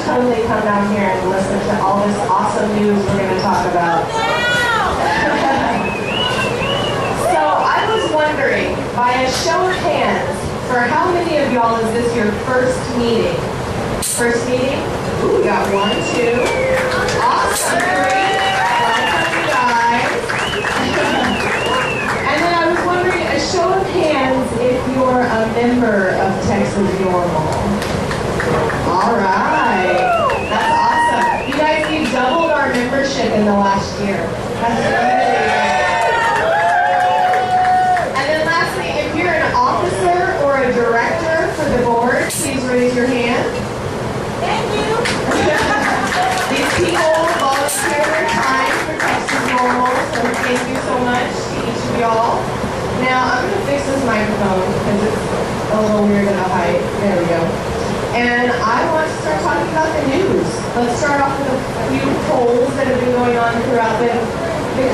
totally come down here and listen to all this awesome news we're going to talk about. So I was wondering, by a show of hands, for how many of y'all is this your first meeting? First meeting? Ooh, we got 1, 2. Awesome, 3. Welcome, you guys. And then I was wondering, a show of hands if you're a member of TXNORML. All right. That's awesome. You guys, we've doubled our membership in the last year. That's really good. And then lastly, if you're an officer or a director for the board, please raise your hand. Thank you. These people volunteer their time for TXNORML, so thank you so much to each of y'all. Now, I'm going to fix this microphone because it's a little weird in the height. There we go. And I want to start talking about the news. Let's start off with a few polls that have been going on throughout the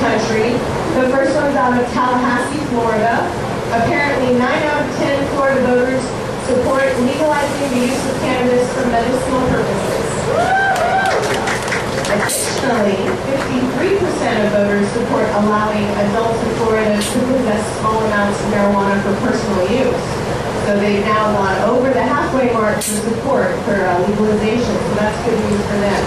country. The first one's out of Tallahassee, Florida. Apparently, 9 out of 10 Florida voters support legalizing the use of cannabis for medicinal purposes. Additionally, 53% of voters support allowing adults in Florida to possess small amounts of marijuana for personal use. So they've now gone over the halfway mark for support for legalization, so that's good news for them.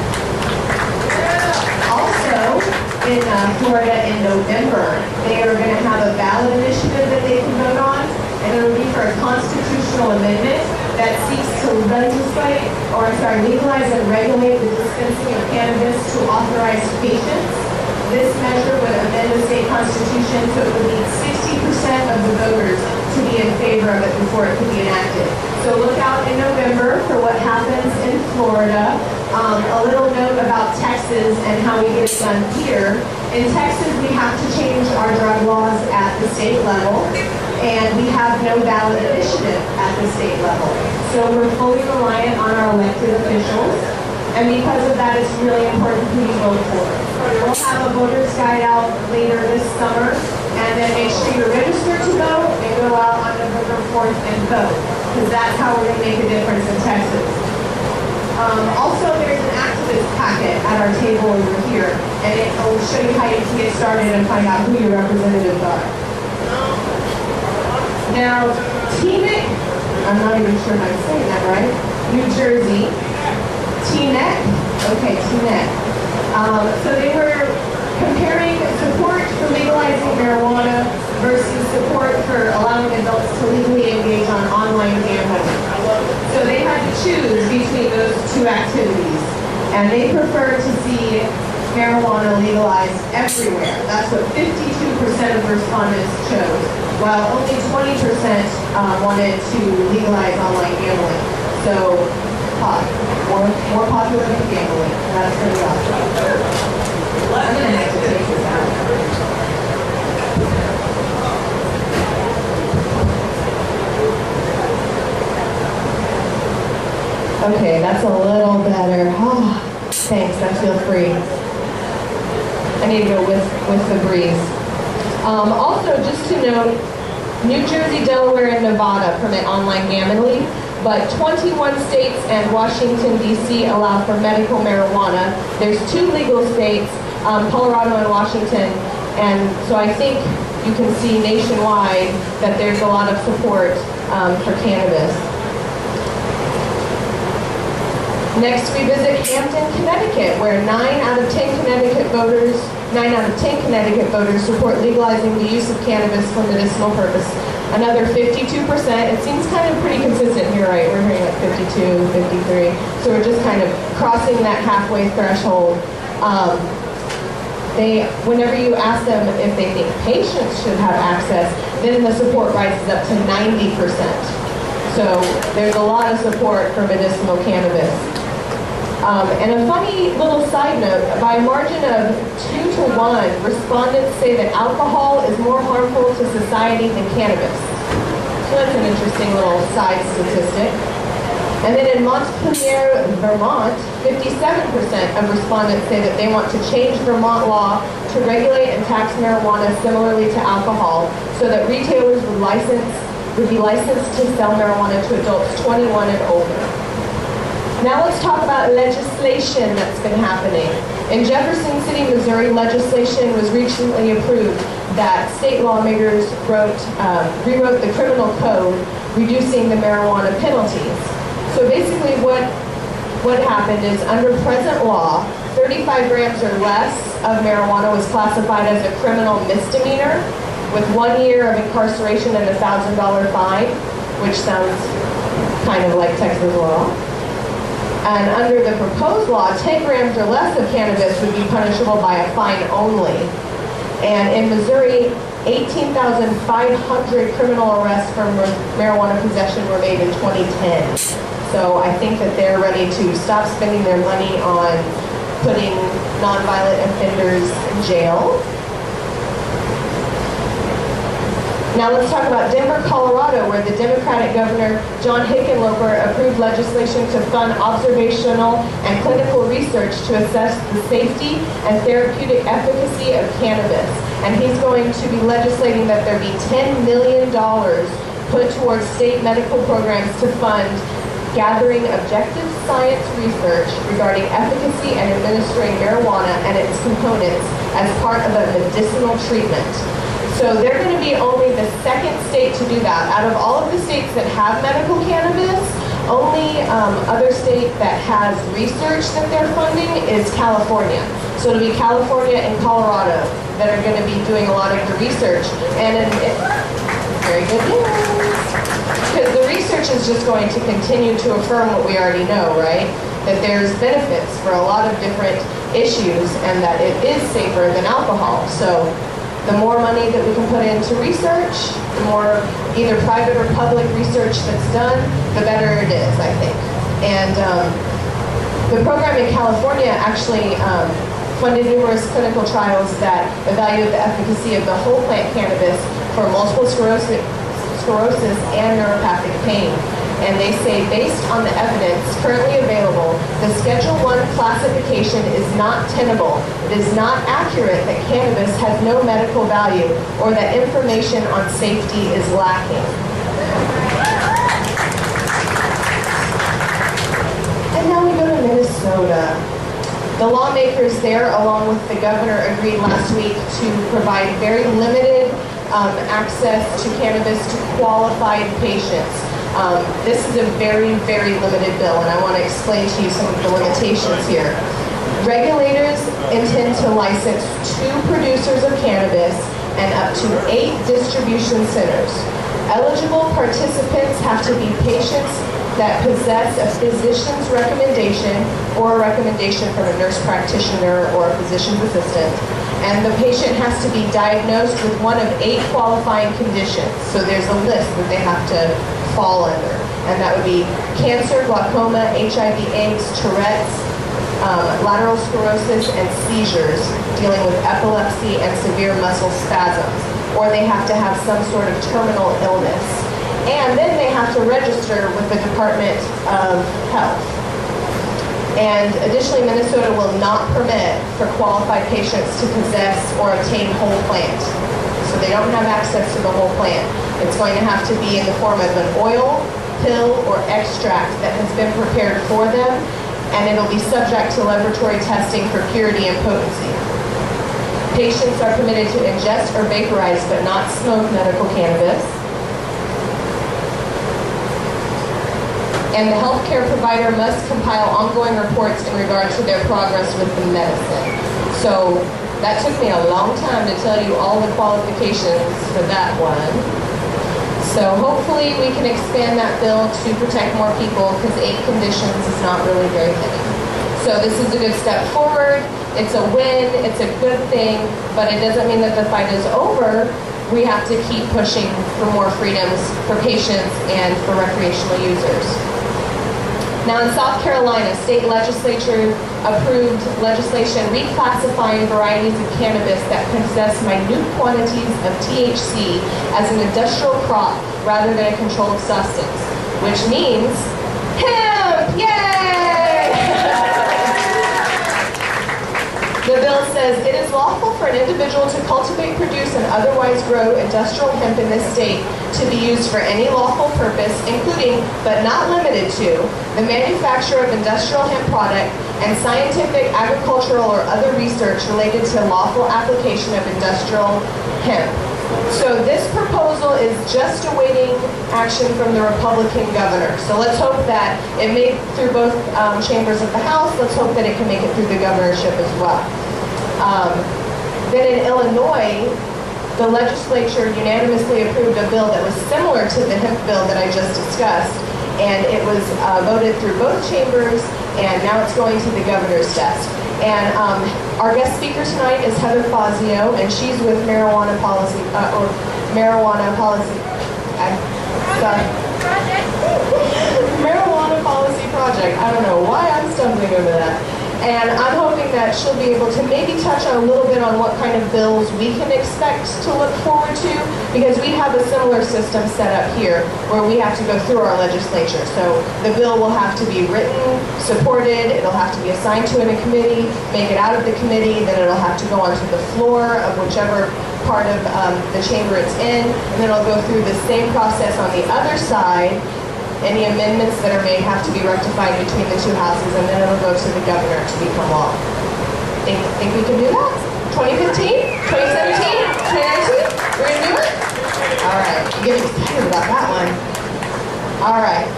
Also, in Florida in November, they are going to have a ballot initiative that they can vote on, and it will be for a constitutional amendment that seeks to legalize and regulate the dispensing of cannabis to authorized patients. This measure would amend the state constitution so it would need 60% of the voters to be in favor of it before it could be enacted. So look out in November for what happens in Florida. A little note about Texas and how we get it done here. In Texas, we have to change our drug laws at the state level, and we have no ballot initiative at the state level. So we're fully reliant on our elected officials, and because of that, it's really important who you vote for. We'll have a voter's guide out later this summer, and then make sure you're registered to vote and go out on November 4th and vote, because that's how we're going to make a difference in Texas. Also, there's an activist packet at our table over here, and it will show you how you can get started and find out who your representatives are. Now, TNEC, I'm not even sure if I'm saying that right, New Jersey, TNEC, okay, TNEC. So they were comparing support for legalizing marijuana versus support for allowing adults to legally engage on online gambling. So they had to choose between those two activities, and they prefer to see marijuana legalized everywhere. That's what 52% of respondents chose, while only 20% wanted to legalize online gambling. So pot, more popular than gambling. That's pretty awesome. I'm going to have to take this out. Okay, that's a little better. Oh, thanks, I feel free. I need to go with the breeze. Also, just to note, New Jersey, Delaware, and Nevada permit online gambling, but 21 states and Washington, D.C. allow for medical marijuana. There's 2 legal states, Colorado and Washington, and so I think you can see nationwide that there's a lot of support for cannabis. Next, we visit Hampton, Connecticut, where 9 out of 10 Connecticut voters support legalizing the use of cannabis for medicinal purpose. Another 52%, it seems kind of pretty consistent here, right? We're hearing like 52, 53. So we're just kind of crossing that halfway threshold. Whenever you ask them if they think patients should have access, then the support rises up to 90%. So there's a lot of support for medicinal cannabis. And a funny little side note, by a margin of 2 to 1, respondents say that alcohol is more harmful to society than cannabis. So that's an interesting little side statistic. And then in Montpelier, Vermont, 57% of respondents say that they want to change Vermont law to regulate and tax marijuana similarly to alcohol, so that retailers would be licensed to sell marijuana to adults 21 and older. Now let's talk about legislation that's been happening. In Jefferson City, Missouri, legislation was recently approved that state lawmakers rewrote the criminal code, reducing the marijuana penalties. So basically what happened is, under present law, 35 grams or less of marijuana was classified as a criminal misdemeanor with 1 year of incarceration and a $1,000 fine, which sounds kind of like Texas law. And under the proposed law, 10 grams or less of cannabis would be punishable by a fine only. And in Missouri, 18,500 criminal arrests for marijuana possession were made in 2010. So I think that they're ready to stop spending their money on putting nonviolent offenders in jail. Now let's talk about Denver, Colorado, where the Democratic Governor John Hickenlooper approved legislation to fund observational and clinical research to assess the safety and therapeutic efficacy of cannabis. And he's going to be legislating that there be $10 million put towards state medical programs to fund gathering objective science research regarding efficacy and administering marijuana and its components as part of a medicinal treatment. So they're going to be only the second state to do that. Out of all of the states that have medical cannabis, only other state that has research that they're funding is California. So it'll be California and Colorado that are going to be doing a lot of the research. And very good news. Because the research is just going to continue to affirm what we already know, right? That there's benefits for a lot of different issues and that it is safer than alcohol. So the more money that we can put into research, the more either private or public research that's done, the better it is, I think. And the program in California actually funded numerous clinical trials that evaluate the efficacy of the whole plant cannabis for multiple sclerosis and neuropathic pain. And they say, based on the evidence currently available, the Schedule I classification is not tenable. It is not accurate that cannabis has no medical value or that information on safety is lacking. And now we go to Minnesota. The lawmakers there, along with the governor, agreed last week to provide very limited access to cannabis to qualified patients. This is a very, very limited bill, and I want to explain to you some of the limitations here. Regulators intend to license 2 producers of cannabis and up to 8 distribution centers. Eligible participants have to be patients that possess a physician's recommendation or a recommendation from a nurse practitioner or a physician's assistant. And the patient has to be diagnosed with one of 8 qualifying conditions. So there's a list that they have to fall under. And that would be cancer, glaucoma, HIV/AIDS, Tourette's, lateral sclerosis, and seizures, dealing with epilepsy and severe muscle spasms. Or they have to have some sort of terminal illness. And then they have to register with the Department of Health. And additionally, Minnesota will not permit for qualified patients to possess or obtain whole plant. So they don't have access to the whole plant. It's going to have to be in the form of an oil, pill, or extract that has been prepared for them, and it'll be subject to laboratory testing for purity and potency. Patients are permitted to ingest or vaporize but not smoke medical cannabis. And the healthcare provider must compile ongoing reports in regard to their progress with the medicine. So that took me a long time to tell you all the qualifications for that one. So hopefully we can expand that bill to protect more people, because 8 conditions is not really very many. So this is a good step forward. It's a win. It's a good thing, but it doesn't mean that the fight is over. We have to keep pushing for more freedoms for patients and for recreational users. Now in South Carolina, state legislature approved legislation reclassifying varieties of cannabis that possess minute quantities of THC as an industrial crop rather than a controlled substance, which means hemp! Yay! The The bill says, it is lawful for an individual to cultivate, produce, and otherwise grow industrial hemp in this state to be used for any lawful purpose, including, but not limited to, the manufacture of industrial hemp product and scientific, agricultural, or other research related to lawful application of industrial hemp. So this proposal is just awaiting action from the Republican governor. So let's hope that it made through both chambers of the House. Let's hope that it can make it through the governorship as well. Then in Illinois, the legislature unanimously approved a bill that was similar to the hemp bill that I just discussed. And it was voted through both chambers, and now it's going to the governor's desk. And our guest speaker tonight is Heather Fazio, and she's with Marijuana Policy, Marijuana Policy Project. I don't know why I'm stumbling over that. And I'm hoping that she'll be able to maybe touch on a little bit on what kind of bills we can expect to look forward to, because we have a similar system set up here where we have to go through our legislature. So the bill will have to be written, supported, it'll have to be assigned to in a committee, make it out of the committee, then it'll have to go onto the floor of whichever part of the chamber it's in, and then it'll go through the same process on the other side. Any amendments that are made have to be rectified between the two houses, and then it'll go to the governor to become law. Think we can do that? 2015? 2017? 2019? We're gonna do it? All right, I'm getting excited about that one. All right.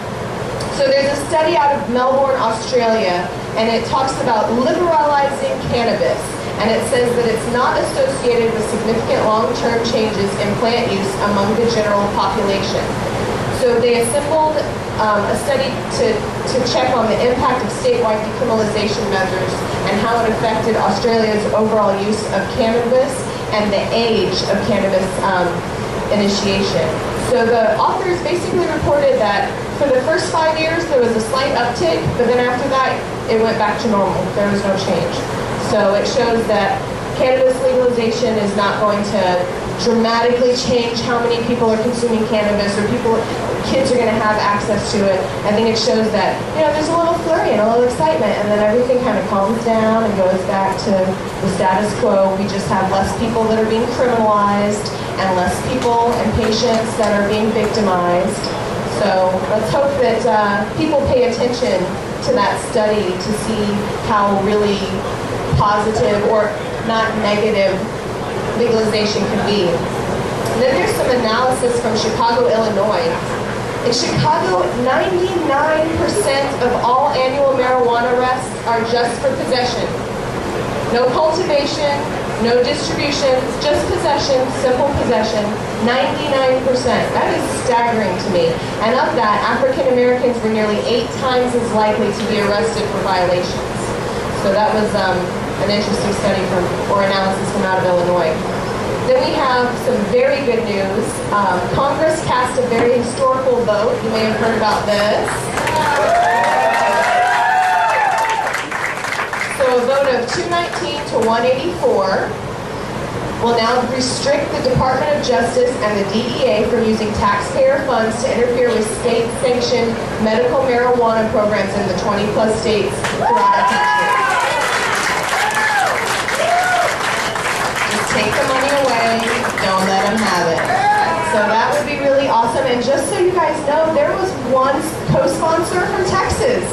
So there's a study out of Melbourne, Australia, and it talks about liberalizing cannabis. And it says that it's not associated with significant long-term changes in plant use among the general population. So they assembled a study to check on the impact of statewide decriminalization measures and how it affected Australia's overall use of cannabis and the age of cannabis initiation. So the authors basically reported that for the first 5 years there was a slight uptick, but then after that it went back to normal. There was no change. So it shows that cannabis legalization is not going to dramatically change how many people are consuming cannabis, or kids are going to have access to it. I think it shows that, there's a little flurry and a little excitement, and then everything kind of calms down and goes back to the status quo. We just have less people that are being criminalized and less people and patients that are being victimized. So let's hope that people pay attention to that study to see how really positive or not negative legalization can be. And then there's some analysis from Chicago, Illinois. In Chicago, 99% of all annual marijuana arrests are just for possession. No cultivation, no distribution, just possession, simple possession, 99%. That is staggering to me. And of that, African Americans were nearly 8 times as likely to be arrested for violations. So that was an interesting study or analysis from out of Illinois. Then we have some very good news. Congress cast a very historical vote. You may have heard about this. So a vote of 219 to 184 will now restrict the Department of Justice and the DEA from using taxpayer funds to interfere with state-sanctioned medical marijuana programs in the 20-plus states throughout our country. Take the money away, don't let them have it. So that would be really awesome. And just so you guys know, there was one co-sponsor from Texas.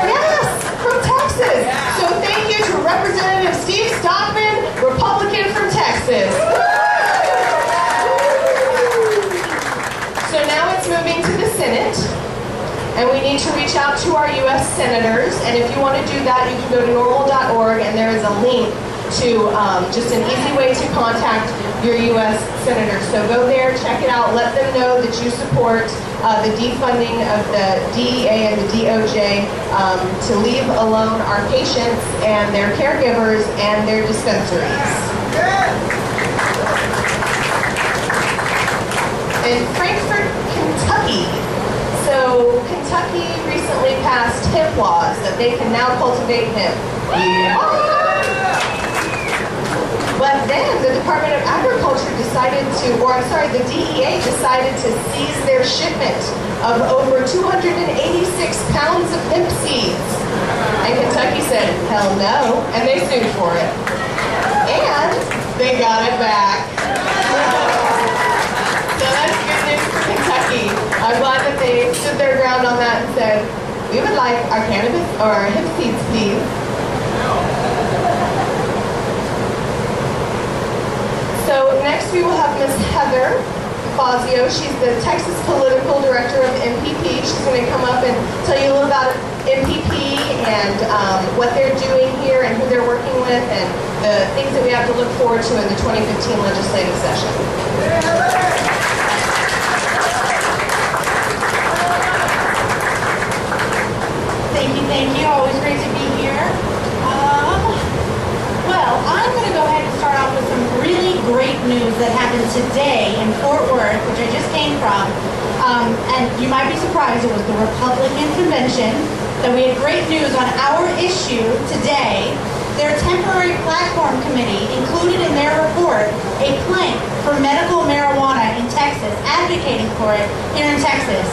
Yes, from Texas. So thank you to Representative Steve Stockman, Republican from Texas. So now it's moving to the Senate. And we need to reach out to our U.S. senators. And if you want to do that, you can go to NORML.org, and there is a link to just an easy way to contact your U.S. senators. So go there, check it out, let them know that you support the defunding of the DEA and the DOJ to leave alone our patients and their caregivers and their dispensaries. In Frankfort, Kentucky. So Kentucky recently passed hemp laws that they can now cultivate hemp. Yeah. But then the Department of Agriculture decided to, the DEA decided to seize their shipment of over 286 pounds of hemp seeds. And Kentucky said, hell no, and they sued for it. And they got it back. So that's good news for Kentucky. I'm glad that they stood their ground on that and said, we would like our cannabis or our hemp seeds, please. So next we will have Miss Heather Fazio. She's the Texas Political Director of MPP. She's going to come up and tell you a little about MPP and what they're doing here and who they're working with and the things that we have to look forward to in the 2015 legislative session. Thank you. Always great to be here. Well, I'm going to go ahead and start off with some really great news that happened today in Fort Worth, which I just came from. And you might be surprised, it was the Republican convention, that we had great news on our issue today. Their temporary platform committee included in their report a plank for medical marijuana in Texas, advocating for it here in Texas.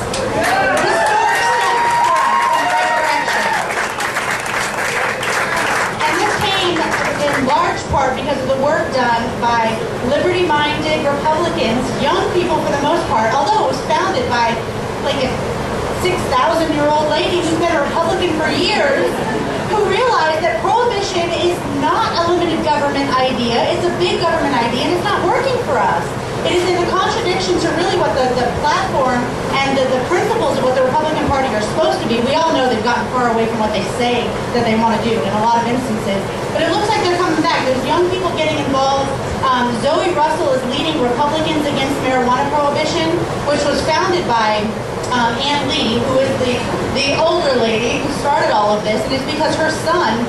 In large part because of the work done by liberty-minded Republicans, young people for the most part, although it was founded by like a 6,000-year-old lady who's been a Republican for years, who realized that prohibition is not a limited government idea, it's a big government idea, and it's not working for us. It is in the contradiction to really what the platform and the principles of what the Republican Party are supposed to be. We all know they've gotten far away from what they say that they want to do in a lot of instances. But it looks like they're coming back. There's young people getting involved. Zoe Russell is leading Republicans Against Marijuana Prohibition, which was founded by Ann Lee, who is the older lady who started all of this, and it's because her son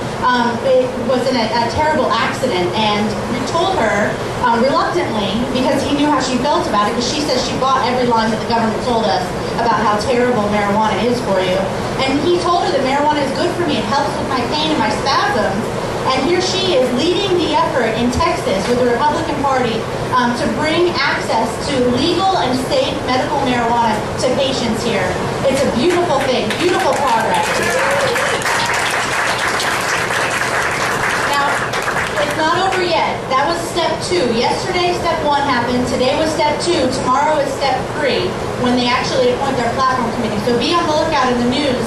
was in a terrible accident, and we told her reluctantly, because he knew how she felt about it, because she says she bought every line that the government told us about how terrible marijuana is for you. And he told her that marijuana is good for me, it helps with my pain and my spasms. And here she is leading the effort in Texas with the Republican Party to bring access to legal and safe medical marijuana to patients here. It's a beautiful thing, beautiful progress. Now, it's not over yet. That was step 2. Yesterday, step 1 happened. Today was step 2. Tomorrow is step 3 when they actually appoint their platform committee. So be on the lookout in the news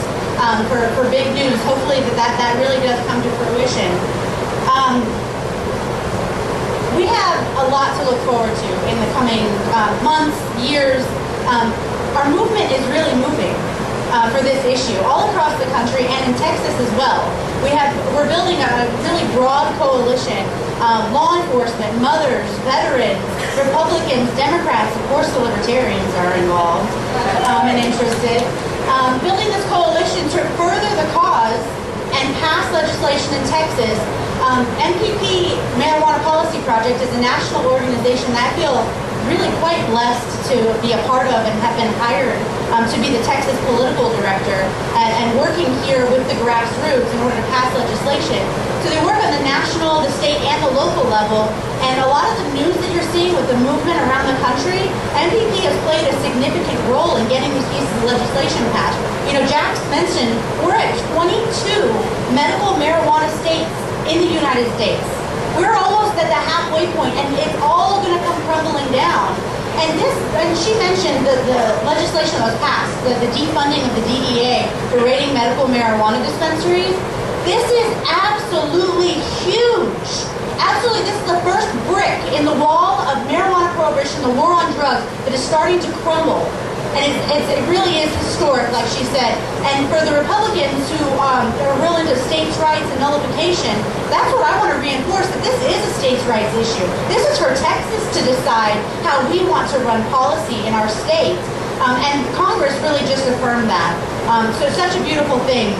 for big news. Hopefully that really does come to fruition. We have a lot to look forward to in the coming months, years. Our movement is really moving for this issue all across the country and in Texas as well. We're building a really broad coalition. Law enforcement, mothers, veterans, Republicans, Democrats, of course the Libertarians are involved and interested. Building this coalition to further the cause and pass legislation in Texas. MPP Marijuana Policy Project is a national organization that I feel really quite blessed to be a part of and have been hired to be the Texas political director and working here with the grassroots in order to pass legislation. So they work on the national, the state, and the local level, and a lot of the news that you're seeing with the movement around the country, MPP has played a significant role in getting these pieces of legislation passed. You know, Jack mentioned we're at 22 medical marijuana states in the United States. We're almost at the halfway point, and it's all going to come crumbling down. And she mentioned the legislation that was passed, the defunding of the DEA for raiding medical marijuana dispensaries. This is absolutely huge. Absolutely, this is the first brick in the wall of marijuana prohibition, the war on drugs, that is starting to crumble. And it really is historic, like she said. And for the Republicans who are real into states' rights and nullification, that's what I want to reinforce, that this is a states' rights issue. This is for Texas to decide how we want to run policy in our state. And Congress really just affirmed that. So it's such a beautiful thing.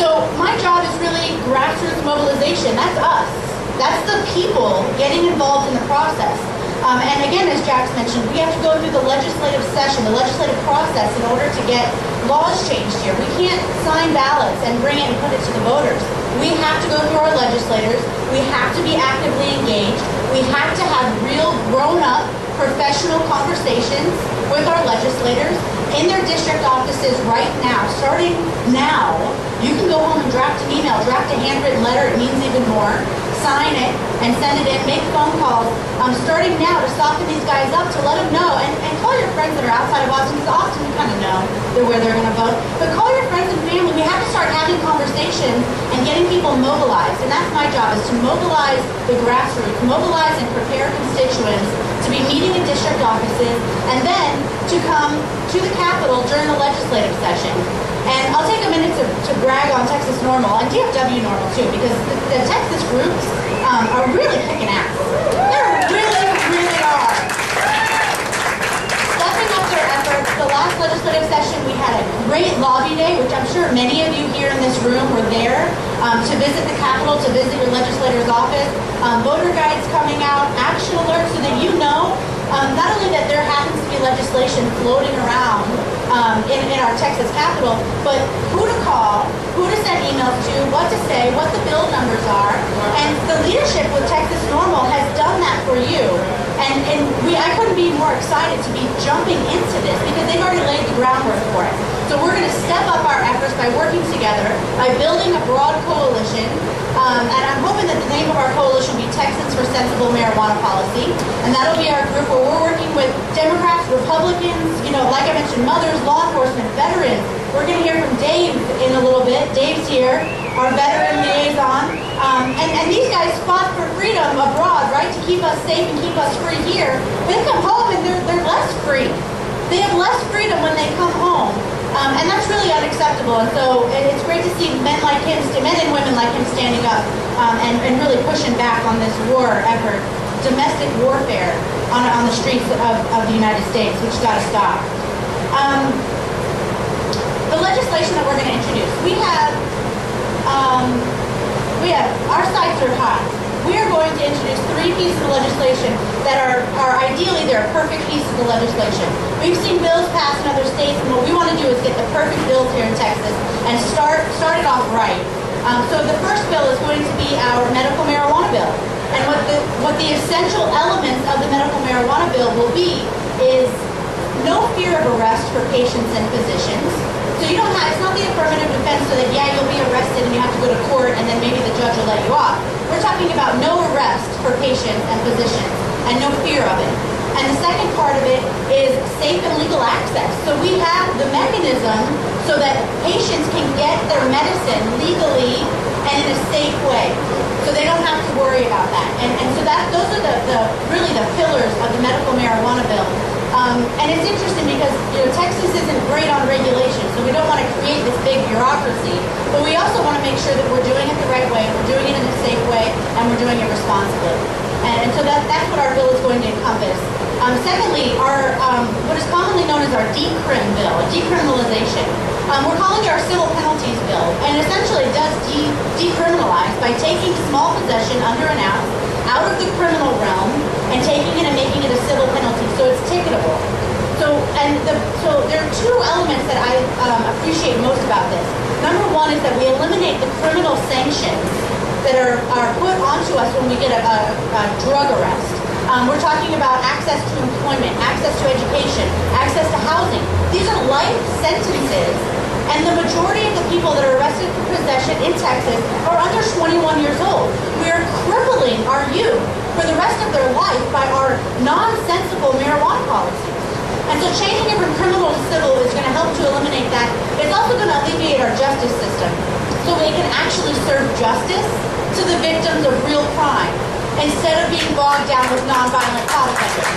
So my job is really grassroots mobilization. That's us. That's the people getting involved in the process. And again, as Jax mentioned, we have to go through the legislative session, the legislative process in order to get laws changed here. We can't sign ballots and bring it and put it to the voters. We have to go through our legislators. We have to be actively engaged. We have to have real grown-up professional conversations with our legislators in their district offices right now. Starting now, you can go home and draft an email, draft a handwritten letter, it means even more, sign it and send it in, make phone calls, starting now to soften these guys up, to let them know, and call your friends that are outside of Austin, because Austin you kind of know where they're going to vote, but call your friends and family. We have to start having conversations and getting people mobilized, and that's my job, is to mobilize the grassroots, mobilize and prepare constituents to be meeting in district offices, and then to come to the Capitol during the legislative session. And I'll take a minute to brag on Texas NORML and DFW NORML too, because the Texas groups are really kicking ass. They really are. Stepping up their efforts. The last legislative session we had a great lobby day, which I'm sure many of you here in this room were there to visit the Capitol, to visit your legislator's office. Voter guides coming out, action alerts, so that you know not only that there happens to be legislation floating around in our Texas Capitol, but who to call, who to send emails to, what to say, what the bill numbers are. And the leadership with Texas NORML has done that for you. And I couldn't be more excited to be jumping into this, because they've already laid the groundwork for it. So we're going to step up our efforts by working together, by building a broad coalition. And I'm hoping that the name of our coalition will be Texans for Sensible Marijuana Policy. And that'll be our group where we're working with Democrats, Republicans, like I mentioned, mothers, law enforcement, veterans. We're going to hear from Dave in a little bit. Dave's here, our veteran liaison. And these guys fought for freedom abroad, right, to keep us safe and keep us free here. They come home and they're less free. They have less freedom when they come home. And that's really unacceptable. And so it's great to see men and women like him standing up and really pushing back on this war effort, domestic warfare on the streets of the United States, which has got to stop. The legislation that we're going to introduce, we have our sights are high. We are going to introduce 3 pieces of legislation that are ideally, they're a perfect piece of the legislation. We've seen bills passed in other states, and what we want to do is get the perfect bills here in Texas and start it off right. So the first bill is going to be our medical marijuana bill. And what the essential elements of the medical marijuana bill will be is no fear of arrest for patients and physicians. So you don't have, it's not the affirmative defense so that, yeah, you'll be arrested and you have to go to court and then maybe the judge will let you off. We're talking about no arrest for patients and physicians and no fear of it. And the second part of it is safe and legal access. So we have the mechanism so that patients can get their medicine legally and in a safe way. So they don't have to worry about that. And so those are really the pillars of the medical marijuana bill. And it's interesting because Texas isn't great on regulation, so we don't want to create this big bureaucracy, but we also want to make sure that we're doing it the right way, we're doing it in a safe way, and we're doing it responsibly. And so that's what our bill is going to encompass. Secondly, our what is commonly known as our decrim bill, decriminalization. We're calling it our civil penalties bill, and essentially it does decriminalize by taking small possession under an ounce out of the criminal realm and taking it and making it a civil penalty, so it's ticketable. So there are 2 elements that I appreciate most about this. Number 1 is that we eliminate the criminal sanctions that are put onto us when we get a drug arrest. We're talking about access to employment, access to education, access to housing. These are life sentences, and the majority of the people that are arrested for possession in Texas are under 21 years old. We are crippling our youth for the rest of their life by our nonsensical marijuana policies. And so changing it from criminal to civil is going to help to eliminate that. It's also going to alleviate our justice system so we can actually serve justice to the victims of real crime instead of being bogged down with nonviolent pot offenders.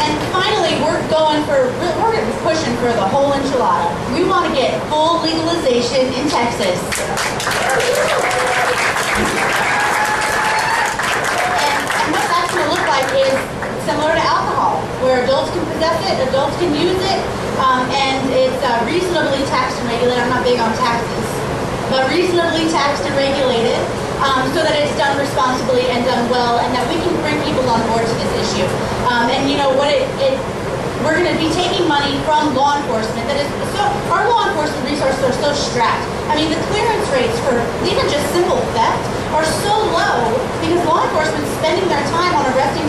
And finally, we're pushing for the whole enchilada. We want to get full legalization in Texas. And what that's going to look like is similar to alcohol, where adults can possess it, adults can use it, and it's reasonably taxed and regulated. I'm not big on taxes, but reasonably taxed and regulated. so that it's done responsibly and done well, and that we can bring people on board to this issue. And you know what we're going to be taking money from law enforcement that is so, our law enforcement resources are so strapped. I mean, the clearance rates for even just simple theft are so low because law enforcement is spending their time on arresting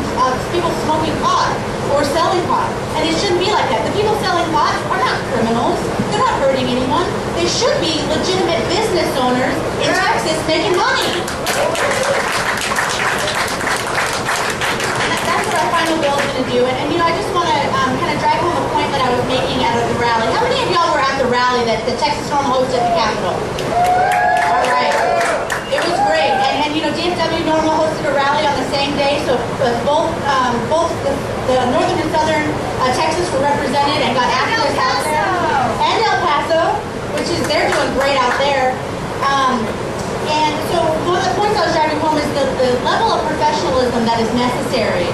people smoking pot or selling pot. And it shouldn't be like that. The people selling pot are not criminals. They're not hurting anyone. They should be legitimate business owners in Texas making money. That's what our final bill is going to do. And you know, I just want to kind of drive home a point that I was making out of the rally. How many of y'all were at the rally that the Texas NORML hosted at the Capitol? All right. It was great. And you know, DFW NORML hosted a rally on the same day, so both the northern and southern Texas were represented and got activists out there. And El Paso, which is, they're doing great out there. And so one of the points I was driving home is the level of professionalism that is necessary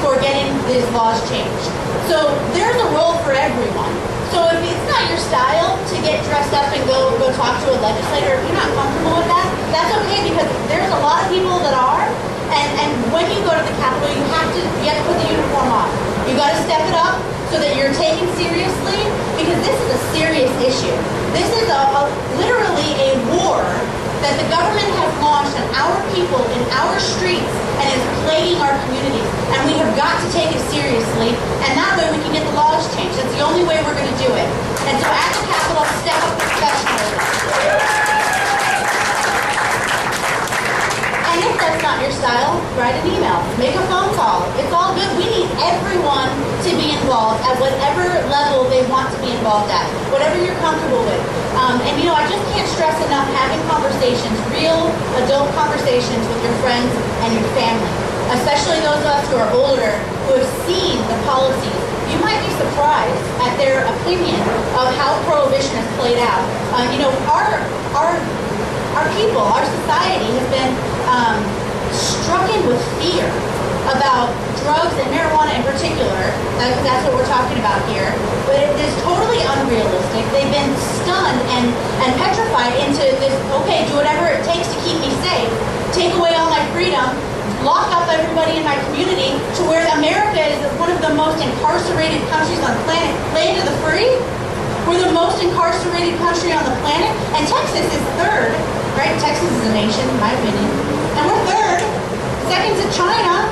for getting these laws changed. So there's a role for everyone. So if it's not your style to get dressed up and go talk to a legislator, if you're not comfortable with that, that's okay because there's a lot of people that are. And when you go to the Capitol, you have to put the uniform on. You got to step it up so that you're taken seriously because this is a serious issue. This is literally a war that the government has launched on our people in our streets and is plaguing our communities. And we have got to take it seriously, and that way we can get the laws changed. That's the only way we're going to do it. And so at the Capitol, step up the professionalism. And if that's not your style, write an email, make a phone call. It's all good. We need everyone to be involved at whatever level they want to be involved at, whatever you're comfortable with. And you know, I just can't stress enough having conversations, real adult conversations with your friends and your family, especially those of us who are older, who have seen the policies. You might be surprised at their opinion of how prohibition has played out. You know, our people, our society has been strucken with fear about drugs and marijuana in particular. That's what we're talking about here. But it is totally unrealistic. They've been stunned and petrified into this, okay, do whatever it takes to keep me safe, take away all my freedom, lock up everybody in my community to where America is one of the most incarcerated countries on the planet. Land of the free? We're the most incarcerated country on the planet, and Texas is third, right? Texas is a nation, in my opinion, and we're third, second to China.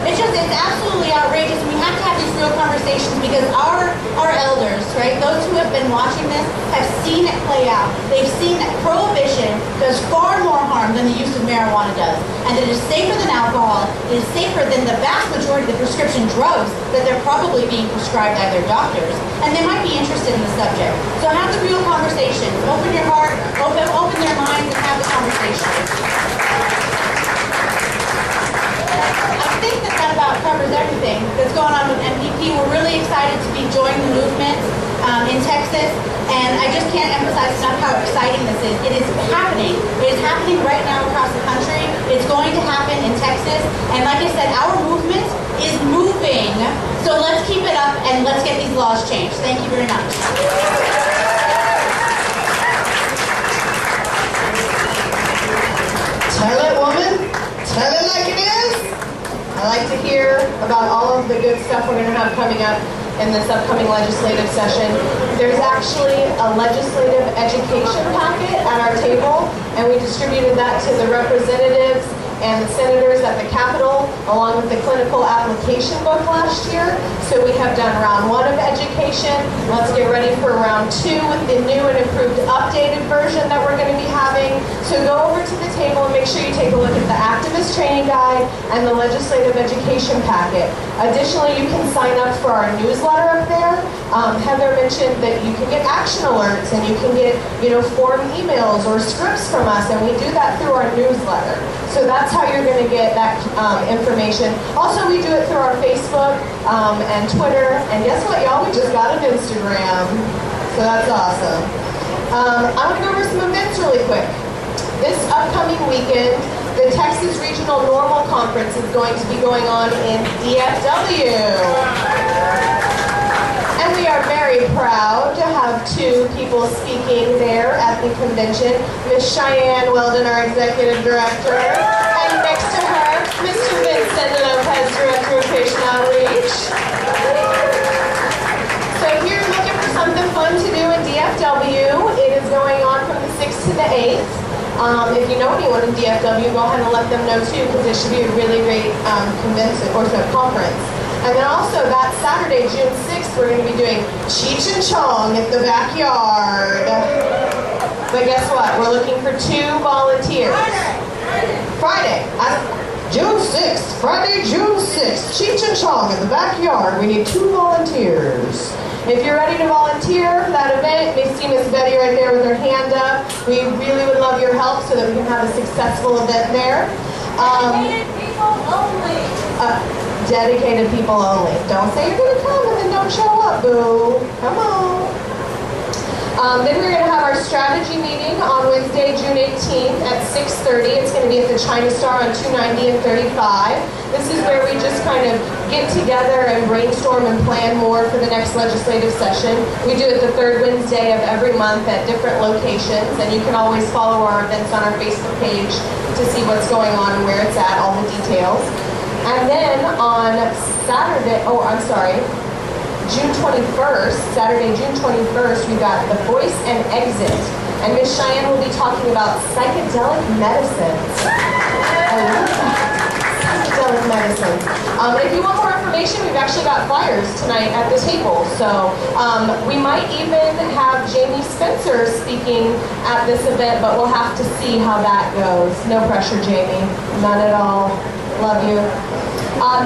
It's absolutely outrageous. We have to have these real conversations because our elders, right, those who have been watching this, have seen it play out. They've seen that prohibition does far more harm than the use of marijuana does, and that it is safer than alcohol. It is safer than the vast majority of the prescription drugs that they're probably being prescribed by their doctors, and they might be interested in the subject. So have the real conversation. Open your heart, open their minds, and have the conversation. I think that about covers everything that's going on with MPP. We're really excited to be joining the movement in Texas, and I just can't emphasize enough how exciting this is. It is happening. It is happening right now across the country. It's going to happen in Texas, and like I said, our movement is moving. So let's keep it up, and let's get these laws changed. Thank you very much. Tell it, woman. Tell it like it is. I like to hear about all of the good stuff we're going to have coming up in this upcoming legislative session. There's actually a legislative education packet at our table, and we distributed that to the representatives and the senators at the Capitol, along with the clinical application book last year. So we have done round 1 of education. Let's get ready for round 2 with the new and improved updated version that we're going to be having. So go over to the table and make sure you take a look at the activist training guide and the legislative education packet. Additionally, you can sign up for our newsletter up there. Heather mentioned that you can get action alerts and you can get, form emails or scripts from us, and we do that through our newsletter. So that's how you're going to get that information. Also, we do it through our Facebook and Twitter. And guess what, y'all? We just got an Instagram. So that's awesome. I'm going to go over some events really quick. This upcoming weekend, the Texas Regional NORML Conference is going to be going on in DFW. And then we are very proud to have two people speaking there at the convention. Ms. Cheyenne Weldon, our Executive Director, and next to her, Mr. Vincent Lopez, Director of Patient Outreach. So if you're looking for something fun to do in DFW, it is going on from the 6th to the 8th. If you know anyone in DFW, go ahead and let them know too, because it should be a really great conference. And then also that Saturday, June 6th, we're going to be doing Cheech and Chong at the backyard. But guess what? We're looking for 2 volunteers. Friday. June 6th. Friday, June 6th. Cheech and Chong at the backyard. We need 2 volunteers. If you're ready to volunteer for that event, you may see Miss Betty right there with her hand up. We really would love your help so that we can have a successful event there. Dedicated people only. Dedicated people only. Don't say you're going to come and then don't show up, boo. Come on. Then we're going to have our strategy meeting on Wednesday, June 18th at 6:30. It's going to be at the China Star on 290 and 35. This is where we just kind of get together and brainstorm and plan more for the next legislative session. We do it the 3rd Wednesday of every month at different locations, and you can always follow our events on our Facebook page to see what's going on and where it's at, all the details. And then on June 21st, Saturday, June 21st, we've got The Voice and Exit. And Ms. Cheyenne will be talking about psychedelic medicines. Psychedelic medicines. If you want more information, we've actually got flyers tonight at the table. So we might even have Jamie Spencer speaking at this event, but we'll have to see how that goes. No pressure, Jamie. None at all. Love you.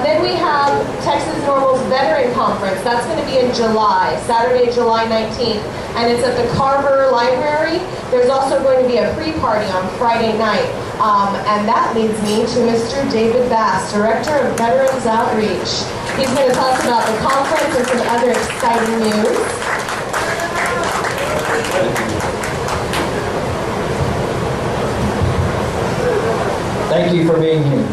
Then we have TXNORML's Veteran Conference. That's going to be in July, Saturday, July 19th. And it's at the Carver Library. There's also going to be a pre-party on Friday night. And that leads me to Mr. David Bass, Director of Veterans Outreach. He's going to talk about the conference and some other exciting news. Thank you for being here.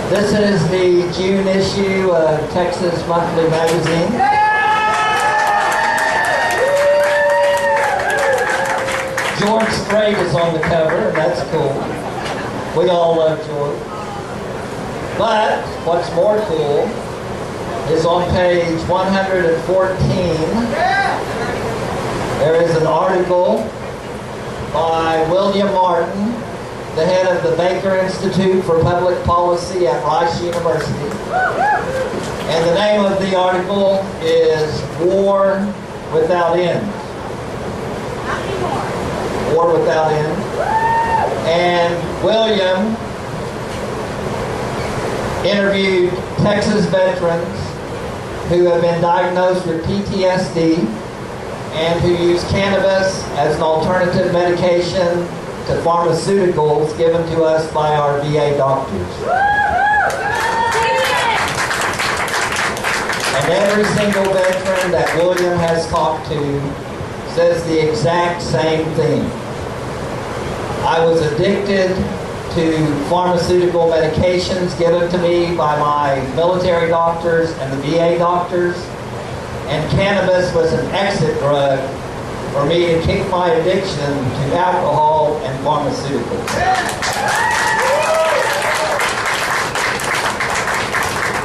This is the June issue of Texas Monthly Magazine. George Strait is on the cover, and that's cool. We all love George. But what's more cool is on page 114, there is an article by William Martin, the head of the Baker Institute for Public Policy at Rice University. And the name of the article is War Without End. War Without End. And William interviewed Texas veterans who have been diagnosed with PTSD and who use cannabis as an alternative medication to pharmaceuticals given to us by our VA doctors. And every single veteran that William has talked to says the exact same thing. I was addicted to pharmaceutical medications given to me by my military doctors and the VA doctors, and cannabis was an exit drug for me to kick my addiction to alcohol and pharmaceuticals.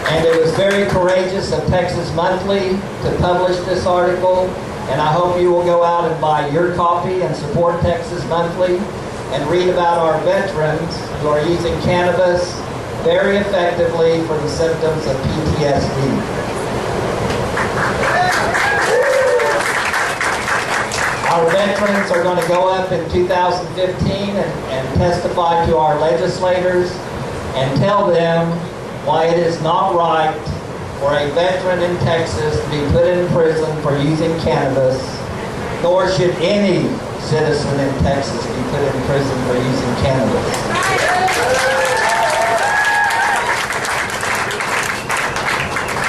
And it was very courageous of Texas Monthly to publish this article, and I hope you will go out and buy your copy and support Texas Monthly and read about our veterans who are using cannabis very effectively for the symptoms of PTSD. Our veterans are going to go up in 2015 and testify to our legislators and tell them why it is not right for a veteran in Texas to be put in prison for using cannabis, nor should any citizen in Texas be put in prison for using cannabis.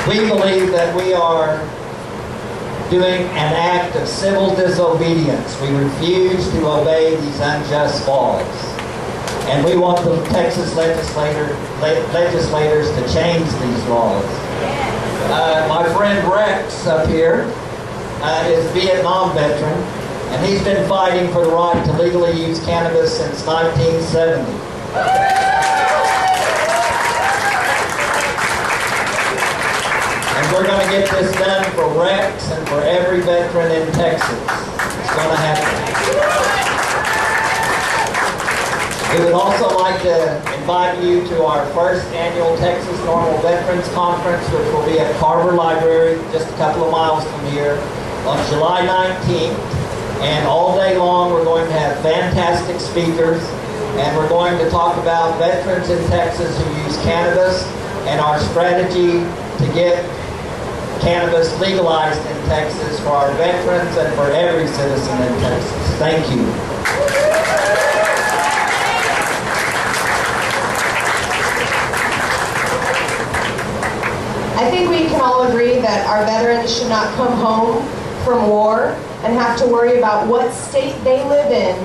We believe that we are doing an act of civil disobedience. We refuse to obey these unjust laws. And we want the Texas legislators to change these laws. My friend Rex up here is a Vietnam veteran, and he's been fighting for the right to legally use cannabis since 1970. And we're going to get this done for Rex and for every veteran in Texas. It's going to happen. We would also like to invite you to our first annual Texas NORML Veterans Conference, which will be at Carver Library, just a couple of miles from here, on July 19th. And all day long, we're going to have fantastic speakers, and we're going to talk about veterans in Texas who use cannabis and our strategy to get cannabis legalized in Texas for our veterans and for every citizen in Texas. Thank you. I think we can all agree that our veterans should not come home from war and have to worry about what state they live in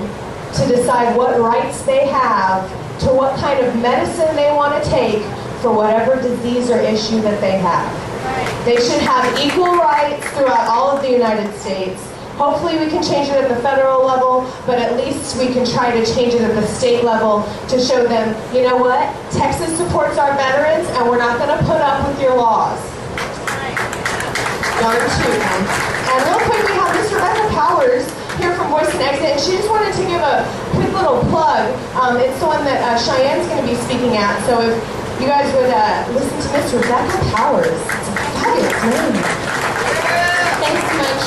to decide what rights they have, to what kind of medicine they want to take for whatever disease or issue that they have. They should have equal rights throughout all of the United States. Hopefully we can change it at the federal level, but at least we can try to change it at the state level to show them, you know what, Texas supports our veterans and we're not going to put up with your laws. Darn tootin'. And real quick, we have Miss Rebecca Powers here from Voice and Exit, and she just wanted to give a quick little plug. It's the one that Cheyenne's going to be speaking at, so if you guys would listen to Miss Rebecca Powers. It's a fabulous name. Thanks so much.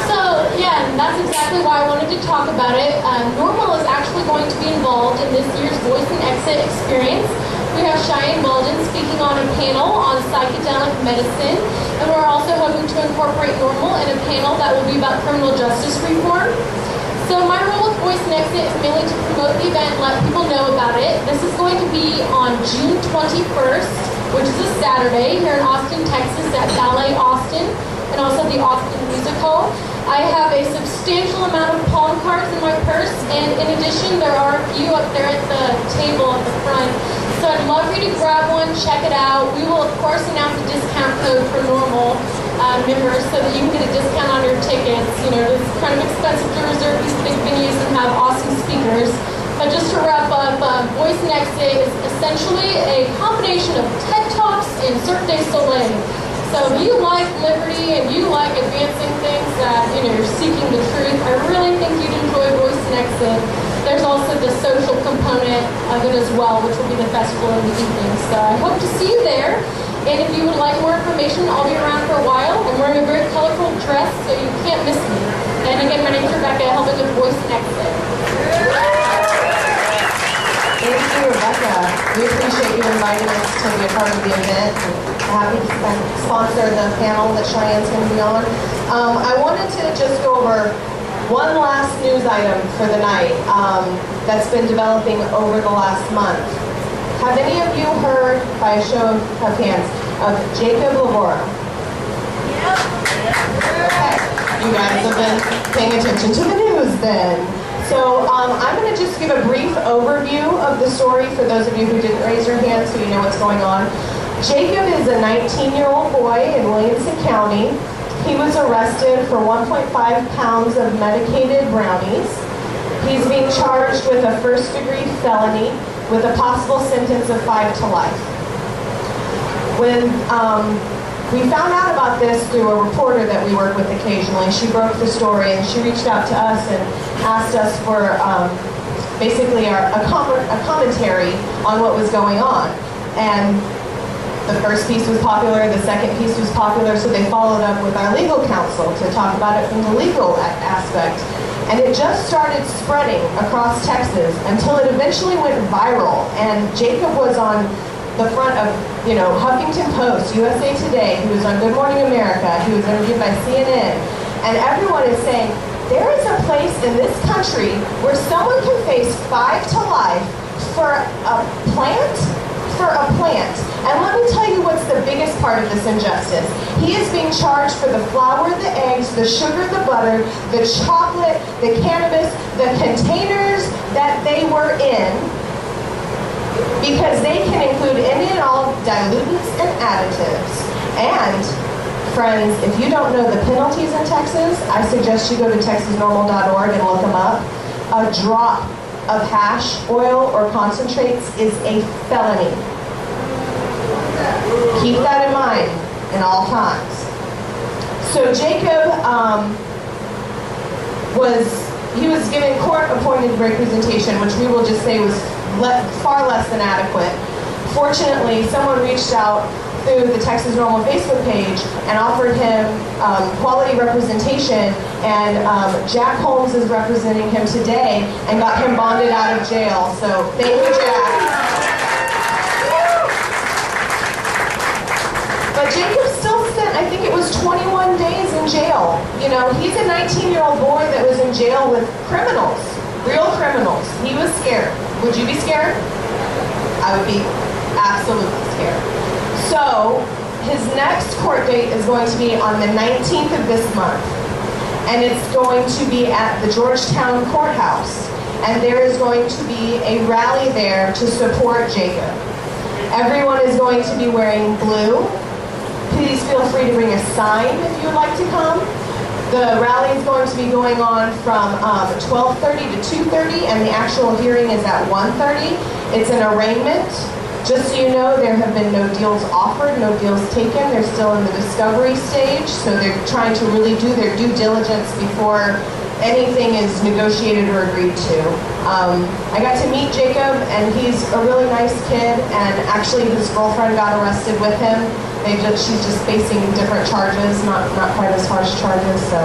So, yeah, that's exactly why I wanted to talk about it. NORML is actually going to be involved in this year's Voice and Exit experience. We have Cheyenne Walden speaking on a panel on psychedelic medicine, and we're also hoping to incorporate NORML in a panel that will be about criminal justice reform. So my role with Voice and Exit is mainly to promote the event and let people know about it. This is going to be on June 21st, which is a Saturday, here in Austin, Texas at Ballet Austin, and also the Austin Music Hall. I have a substantial amount of palm cards in my purse, and in addition, there are a few up there at the table at the front. So I'd love for you to grab one, check it out. We will, of course, announce a discount code for NORML members so that you can get a discount on your tickets. You know, it's kind of expensive to reserve these big venues and have awesome speakers. But just to wrap up, Voice and Exit is essentially a combination of TED Talks and Cirque du Soleil. So if you like liberty and you like advancing things that, you know, you're seeking the truth, I really think you'd enjoy Voice and Exit. There's also the social component of it as well, which will be the festival in the evening. So I hope to see you there. And if you would like more information, I'll be around for a while. I'm wearing a very colorful dress, so you can't miss me. And again, my name's Rebecca, helping with Voice and Exit. Thank you, Rebecca. We appreciate you inviting us to be a part of the event. Happy to sponsor the panel that Cheyenne's going to be on. I wanted to just go over one last news item for the night that's been developing over the last month. Have any of you heard, by a show of hands, of Jacob Lavora? Yep. Okay. You guys have been paying attention to the news then. So I'm going to just give a brief overview of the story for those of you who didn't raise your hand so you know what's going on. Jacob is a 19-year-old boy in Williamson County. He was arrested for 1.5 pounds of medicated brownies. He's being charged with a first-degree felony with a possible sentence of 5 to life. When we found out about this through a reporter that we work with occasionally, she broke the story and she reached out to us and asked us for basically a commentary on what was going on. And the first piece was popular, the second piece was popular, so they followed up with our legal counsel to talk about it from the legal aspect. And it just started spreading across Texas until it eventually went viral. And Jacob was on the front of, you know, Huffington Post, USA Today, he was on Good Morning America, he was interviewed by CNN. And everyone is saying, there is a place in this country where someone can face 5 to life for a plant? For a plant. And let me tell you what's the biggest part of this injustice. He is being charged for the flour, the eggs, the sugar, the butter, the chocolate, the cannabis, the containers, that they were in, because they can include any and all dilutants and additives. And friends, if you don't know the penalties in Texas, I suggest you go to TXNORML.org and look them up. A drop of hash oil or concentrates is a felony. Keep that in mind in all times. So Jacob was given court-appointed representation, which we will just say was far less than adequate. Fortunately, someone reached out through the Texas NORML Facebook page and offered him quality representation, and Jack Holmes is representing him today and got him bonded out of jail. So thank you, Jack. But Jacob still spent, I think it was 21 days in jail. You know, he's a 19-year-old boy that was in jail with criminals, real criminals. He was scared. Would you be scared? I would be absolutely scared. So his next court date is going to be on the 19th of this month. And it's going to be at the Georgetown Courthouse. And there is going to be a rally there to support Jacob. Everyone is going to be wearing blue. Please feel free to bring a sign if you would like to come. The rally is going to be going on from 12:30 to 2:30, and the actual hearing is at 1:30. It's an arraignment. Just so you know, there have been no deals offered, no deals taken. They're still in the discovery stage, so they're trying to really do their due diligence before anything is negotiated or agreed to. I got to meet Jacob, and he's a really nice kid, and actually his girlfriend got arrested with him. She's just facing different charges, not quite as harsh charges. So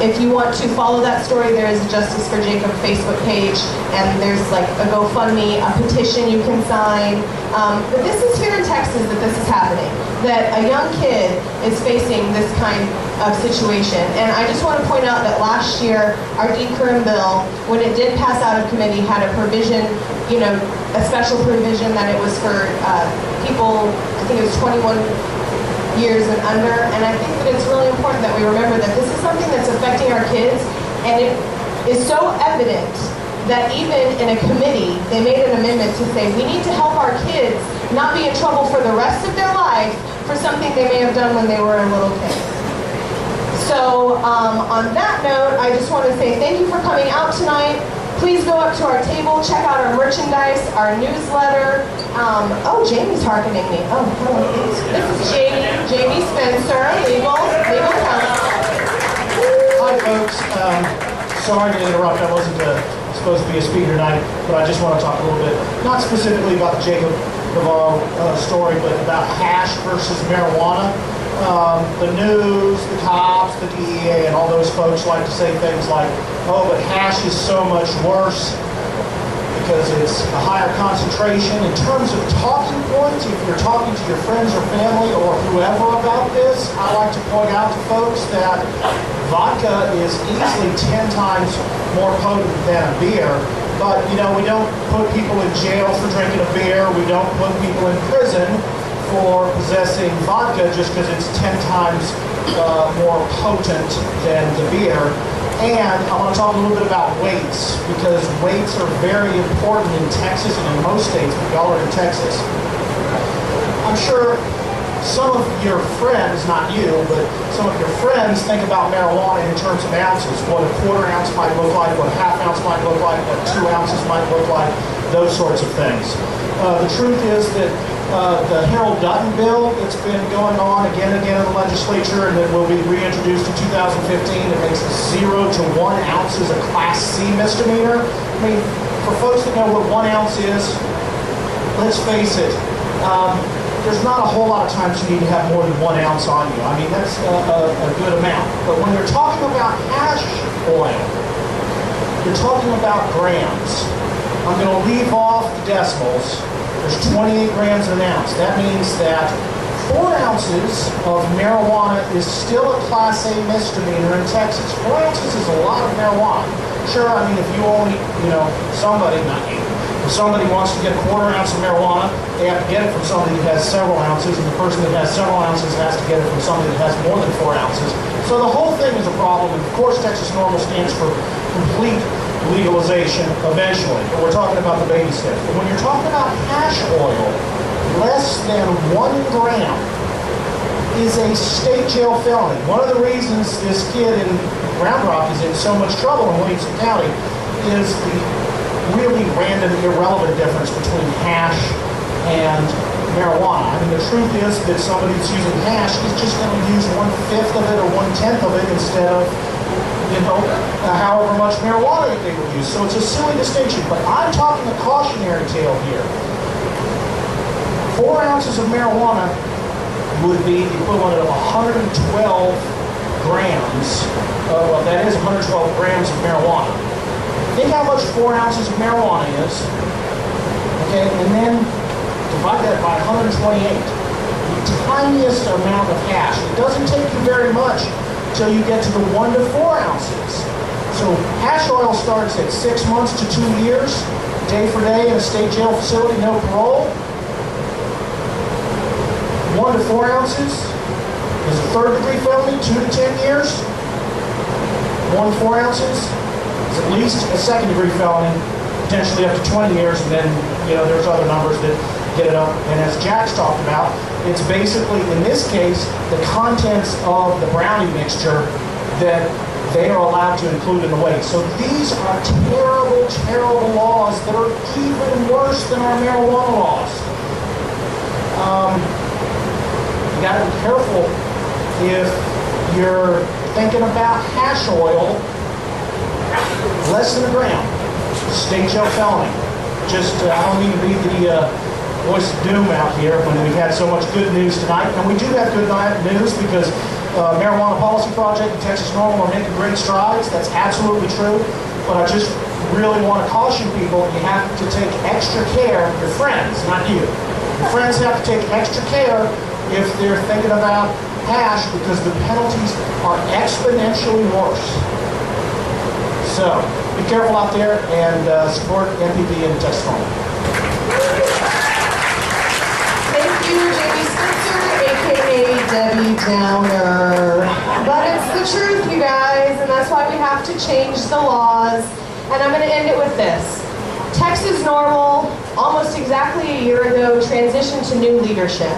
if you want to follow that story, there is a Justice for Jacob Facebook page, and there's like a GoFundMe, a petition you can sign. But this is here in Texas that this is happening, that a young kid is facing this kind of situation. And I just want to point out that last year, our decrim bill, when it did pass out of committee, had a provision, you know, a special provision that it was for people, I think it was 21 years and under, and I think that it's really important that we remember that this is something that's affecting our kids, and it is so evident that even in a committee, they made an amendment to say we need to help our kids not be in trouble for the rest of their life for something they may have done when they were a little kid. So on that note, I just want to say thank you for coming out tonight. Please go up to our table, check out our merchandise, our newsletter. Oh, Jamie's hearkening me. Oh, hello. This is Jamie Spencer, legal counsel. Hi, folks. Sorry to interrupt. I wasn't supposed to be a speaker tonight, but I just want to talk a little bit, not specifically about the Jacob Navarro story, but about hash versus marijuana. The news, the cops, the DEA, and all those folks like to say things like, oh, but hash is so much worse because it's a higher concentration. In terms of talking points, if you're talking to your friends or family or whoever about this, I like to point out to folks that vodka is easily 10 times more potent than a beer. But, you know, we don't put people in jail for drinking a beer. We don't put people in prison for possessing vodka just because it's 10 times more potent than the beer. And I want to talk a little bit about weights, because weights are very important in Texas and in most states, but y'all are in Texas. I'm sure some of your friends, not you, but some of your friends think about marijuana in terms of ounces, what a quarter ounce might look like, what a half ounce might look like, what 2 ounces might look like, those sorts of things. The truth is that the Harold Dutton bill, it's been going on again and again in the legislature, and it will be reintroduced in 2015. It makes 0 to 1 ounces a Class C misdemeanor. I mean, for folks that know what 1 ounce is, let's face it, there's not a whole lot of times you need to have more than 1 ounce on you. I mean, that's a good amount. But when you're talking about hash oil, you're talking about grams. I'm going to leave off the decimals. There's 28 grams an ounce. That means that 4 ounces of marijuana is still a Class A misdemeanor in Texas. 4 ounces is a lot of marijuana. Sure, I mean, if you only, you know, somebody, not you, if somebody wants to get a quarter ounce of marijuana, they have to get it from somebody that has several ounces, and the person that has several ounces has to get it from somebody that has more than 4 ounces. So the whole thing is a problem, and of course Texas NORML stands for complete legalization eventually, but we're talking about the baby steps. But when you're talking about hash oil, less than 1 gram is a state jail felony. One of the reasons this kid in Round Rock is in so much trouble in Williamson County is the really random, irrelevant difference between hash and marijuana. I mean, the truth is that somebody that's using hash is just going to use 1/5 of it or 1/10 of it instead of, however much marijuana they would use. So it's a silly distinction, but I'm talking a cautionary tale here. 4 ounces of marijuana would be the equivalent of 112 grams, well, that is 112 grams of marijuana. Think how much 4 ounces of marijuana is, okay, and then divide that by 128. The tiniest amount of hash. It doesn't take you very much until you get to the 1 to 4 ounces. So hash oil starts at 6 months to 2 years, day for day in a state jail facility, no parole. 1 to 4 ounces is a 3rd-degree felony, 2 to 10 years. 1 to 4 ounces is at least a 2nd-degree felony, potentially up to 20 years, and then, there's other numbers that get it up. And as Jack's talked about, it's basically, in this case, the contents of the brownie mixture that they are allowed to include in the weight. So these are terrible, terrible laws that are even worse than our marijuana laws. You got to be careful if you're thinking about hash oil, less than a gram, state jail felony. Just, I don't mean to be the voice of doom out here when we've had so much good news tonight. And we do have good news because Marijuana Policy Project and TXNORML are making great strides. That's absolutely true. But I just really want to caution people, you have to take extra care, your friends, not you. Your friends have to take extra care if they're thinking about hash because the penalties are exponentially worse. So, be careful out there and support MPP and TXNORML. Thank you, Jamie Spencer, aka Debbie Downer. But it's the truth, you guys, and that's why we have to change the laws. And I'm going to end it with this. TXNORML, almost exactly a year ago, transitioned to new leadership.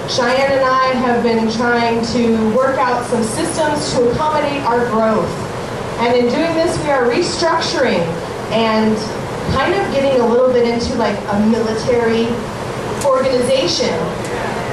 Cheyenne and I have been trying to work out some systems to accommodate our growth. And in doing this, we are restructuring and kind of getting a little bit into like a military organization.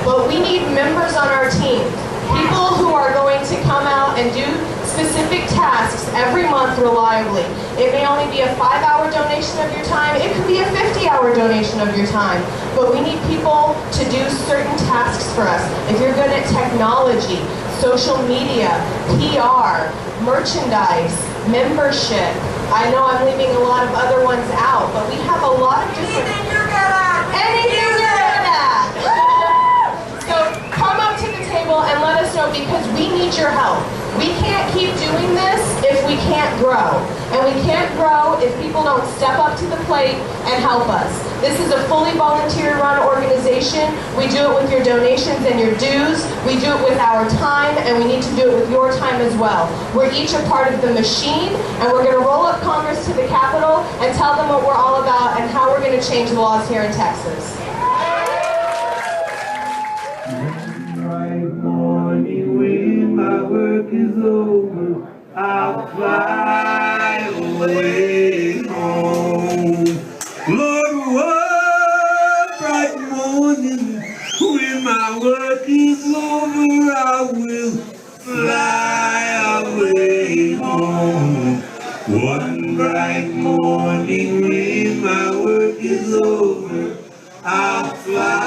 But we need members on our team. People who are going to come out and do specific tasks every month reliably. It may only be a 5-hour donation of your time. It could be a 50-hour donation of your time. But we need people to do certain tasks for us. If you're good at technology, social media, PR, merchandise, membership. I know I'm leaving a lot of other ones out, but we have a lot of different... Anything you're good at! Anything you're good at! So come up to the table and let us know because we need your help. We can't keep doing this if we can't grow. And we can't grow if people don't step up to the plate and help us. This is a fully volunteer-run organization. We do it with your donations and your dues. We do it with our time, and we need to do it with your time as well. We're each a part of the machine, and we're going to roll up Congress to the Capitol and tell them what we're all about and how we're going to change the laws here in Texas. When my work is over, I'll fly away home. Lord, one bright morning, when my work is over, I will fly away home. One bright morning, when my work is over, I'll fly